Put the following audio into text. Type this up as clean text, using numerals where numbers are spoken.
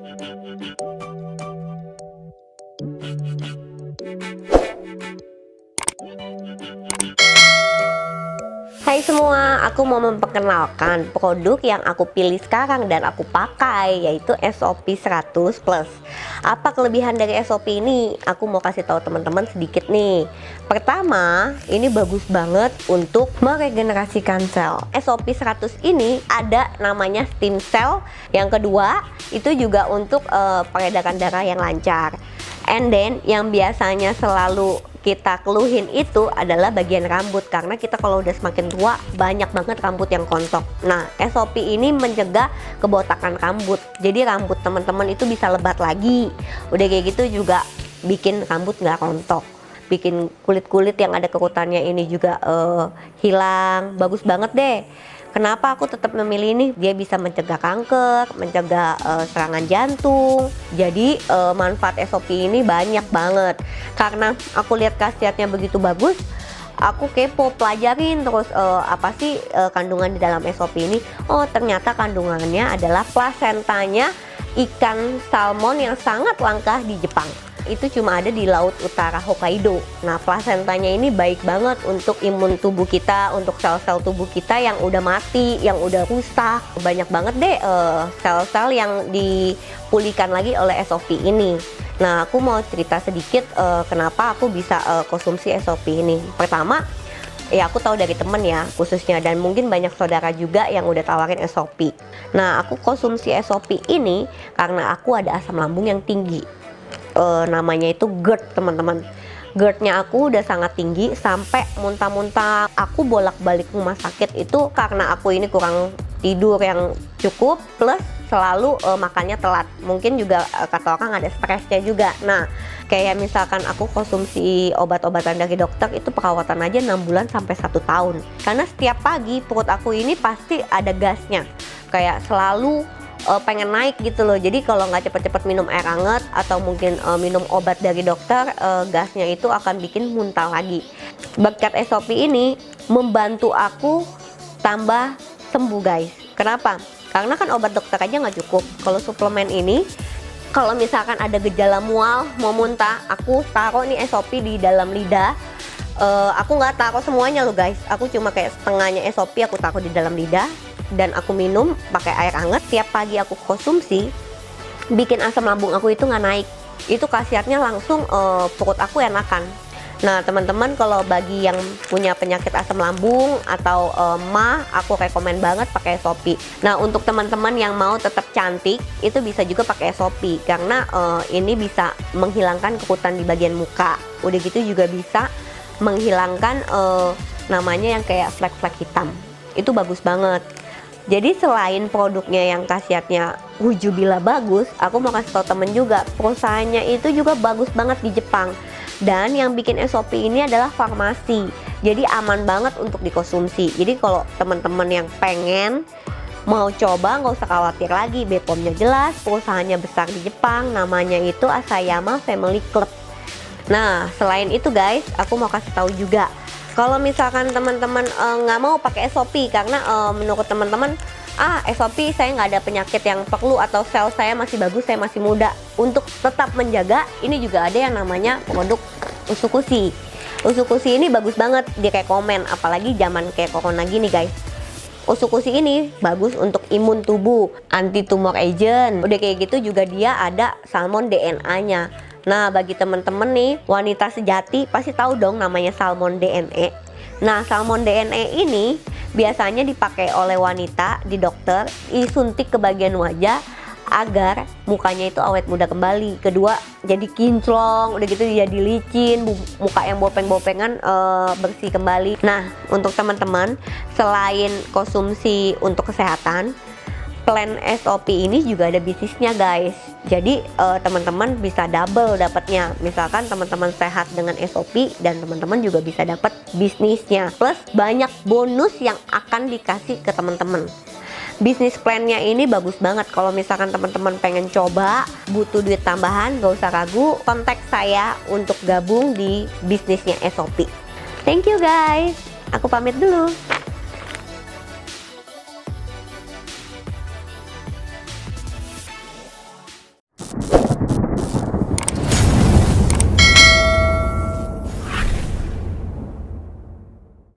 Hai semua, aku mau memperkenalkan produk yang aku pilih sekarang dan aku pakai, yaitu SOP 100 Plus. Apa kelebihan dari SOP ini? Aku mau kasih tahu teman-teman sedikit nih. Pertama, ini bagus banget untuk meregenerasikan sel. SOP 100 ini ada namanya stem cell. Yang kedua, itu juga untuk peredaran darah yang lancar. And then, yang biasanya selalu kita keluhin itu adalah bagian rambut, karena kita kalau udah semakin tua banyak banget rambut yang kontok. Nah, SOP ini mencegah kebotakan rambut, jadi rambut teman-teman itu bisa lebat lagi. Udah kayak gitu juga bikin rambut nggak rontok, bikin kulit-kulit yang ada kekutannya ini juga hilang. Bagus banget deh. Kenapa aku tetap memilih ini? Dia bisa mencegah kanker, mencegah serangan jantung. Jadi manfaat SOP ini banyak banget. Karena aku lihat khasiatnya begitu bagus, aku kepo pelajarin terus apa sih kandungan di dalam SOP ini. Oh, ternyata kandungannya adalah plasentanya ikan salmon yang sangat langka di Jepang. Itu cuma ada di laut utara Hokkaido. Nah, plasentanya ini baik banget untuk imun tubuh kita, untuk sel-sel tubuh kita yang udah mati, yang udah rusak. Banyak banget deh sel-sel yang dipulihkan lagi oleh SOP ini. Nah, aku mau cerita sedikit kenapa aku bisa konsumsi SOP ini. Pertama, ya aku tahu dari temen ya khususnya, dan mungkin banyak saudara juga yang udah tawarin SOP. Nah, aku konsumsi SOP ini karena aku ada asam lambung yang tinggi. Namanya itu GERD, teman-teman. GERD-nya aku udah sangat tinggi sampai muntah-muntah. Aku bolak-balik rumah sakit itu karena aku ini kurang tidur yang cukup, plus selalu makannya telat. Mungkin juga kata orang ada stresnya juga. Nah, kayak misalkan aku konsumsi obat-obatan dari dokter itu perawatan aja 6 bulan sampai 1 tahun. Karena setiap pagi perut aku ini pasti ada gasnya, kayak selalu pengen naik gitu loh. Jadi kalau nggak cepet-cepet minum air hangat atau mungkin minum obat dari dokter, gasnya itu akan bikin muntah lagi. Berkat SOP ini membantu aku tambah sembuh, guys. Kenapa? Karena kan obat dokter aja nggak cukup. Kalau suplemen ini, kalau misalkan ada gejala mual, mau muntah, aku taruh nih SOP di dalam lidah. Aku nggak taruh semuanya loh, guys. Aku cuma kayak setengahnya SOP aku taruh di dalam lidah, dan aku minum pakai air hangat. Tiap pagi aku konsumsi, bikin asam lambung aku itu nggak naik. Itu khasiatnya langsung perut aku enakan. Nah, teman-teman, kalau bagi yang punya penyakit asam lambung atau MAH, aku rekomen banget pakai SOP. Nah, untuk teman-teman yang mau tetap cantik, itu bisa juga pakai SOP, karena ini bisa menghilangkan kekutan di bagian muka. Udah gitu juga bisa menghilangkan namanya yang kayak flek-flek hitam. Itu bagus banget. Jadi selain produknya yang khasiatnya wujubillah bagus, aku mau kasih tau temen juga, perusahaannya itu juga bagus banget di Jepang. Dan yang bikin SOP ini adalah farmasi, jadi aman banget untuk dikonsumsi. Jadi kalau teman-teman yang pengen mau coba, nggak usah khawatir lagi, BPOM-nya jelas, perusahaannya besar di Jepang, namanya itu Asayama Family Club. Nah, selain itu guys, aku mau kasih tahu juga, kalau misalkan teman-teman nggak mau pakai SOP karena menurut teman-teman SOP saya nggak ada penyakit yang perlu, atau sel saya masih bagus, saya masih muda, untuk tetap menjaga, ini juga ada yang namanya produk Usukushi. Usukushi ini bagus banget di rekomen, apalagi zaman kayak corona gini guys. Usukushi ini bagus untuk imun tubuh, anti tumor agent. Udah kayak gitu juga dia ada salmon DNA-nya. Nah, bagi temen-temen nih wanita sejati pasti tahu dong namanya salmon DNA. Nah, salmon DNA ini biasanya dipakai oleh wanita di dokter, disuntik ke bagian wajah agar mukanya itu awet muda kembali. Kedua, jadi kinclong, udah gitu jadi licin, muka yang bopeng-bopengan bersih kembali. Nah, untuk teman-teman, selain konsumsi untuk kesehatan, plan SOP ini juga ada bisnisnya guys. Jadi teman-teman bisa double dapatnya. Misalkan teman-teman sehat dengan SOP, dan teman-teman juga bisa dapat bisnisnya. Plus banyak bonus yang akan dikasih ke teman-teman. Bisnis plannya ini bagus banget. Kalau misalkan teman-teman pengen coba, butuh duit tambahan, gak usah ragu, kontak saya untuk gabung di bisnisnya SOP. Thank you guys. Aku pamit dulu.